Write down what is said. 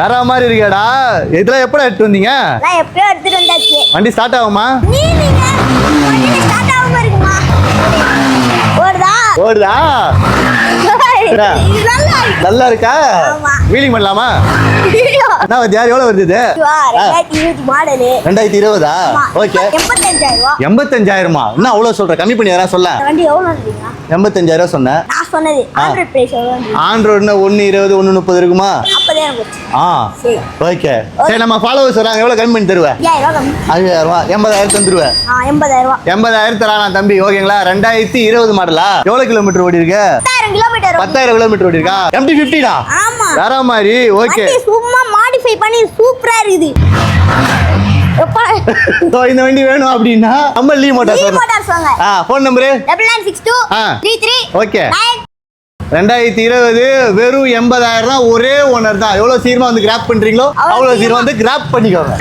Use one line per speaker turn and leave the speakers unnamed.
வேற மாதிரி இருக்கேடா. இதெல்லாம் எப்படா எடுத்து வந்தீங்க?
நான் எப்பயோ எடுத்துட்டு வந்தாச்சு.
வண்டி ஸ்டார்ட் ஆகுமா?
நீங்க வண்டி ஸ்டார்ட் ஆகாம இருக்குமா? ஓடுதா?
ஓடுதா? நல்லா இருக்கா? வீலிங் பண்ணலாமா? என்ன யார் எவ்வளவு வருது இது?
2020 மாடல்.
2020 ஓகே.
85,000.
என்ன அவ்வளவு சொல்ற? கம்மி பண்ணி யாரா சொல்ல.
வண்டி எவ்வளவுன்றீங்க?
85,000 சொன்னேன்.
நான் சொன்னது ஆண்ட்ராய்ட் பிரைஸ் எவ்வளவு?
ஆண்ட்ராய்டுனா 120 130 இருக்குமா?
40,000 போச்சு.
சரி ஓகே. சரி நம்ம ஃபாலோவர்ஸ் வராங்க, எவ்வளவு கம்மி பண்ணி தருவேன்?
5000 கம்மி.
80,000 தந்துருவேன்.
80,000.
80,000 தரானா தம்பி? ஓகேங்களா? 2020 மாடலா? எவ்வளவு கிலோமீட்டர் ஓடி இருக்கு?
10,000 கிலோமீட்டர்.
10,000 கிலோமீட்டர் ஓடி இருக்கா? MT-50 டா.
ஆமா.
வேற மாதிரி ஓகே.
வண்டி சும்மா மாடிஃபை பண்ணி சூப்பரா இருக்குது. எப்பா
சோ இந்த வண்டி வேணும் அப்படினா நம்ம லீ மோட்டார்ஸ்
வாங்க.
Phone number
9962 33
okay. 2020 வெறும் 80,000 தான். ஒரே ஓனர் தான். எவ்வளவு சீக்கிரமா வந்து கிராப் பண்றீங்களோ அவ்வளவு சீக்கிரம் வந்து கிராப் பண்ணிக்கோங்க.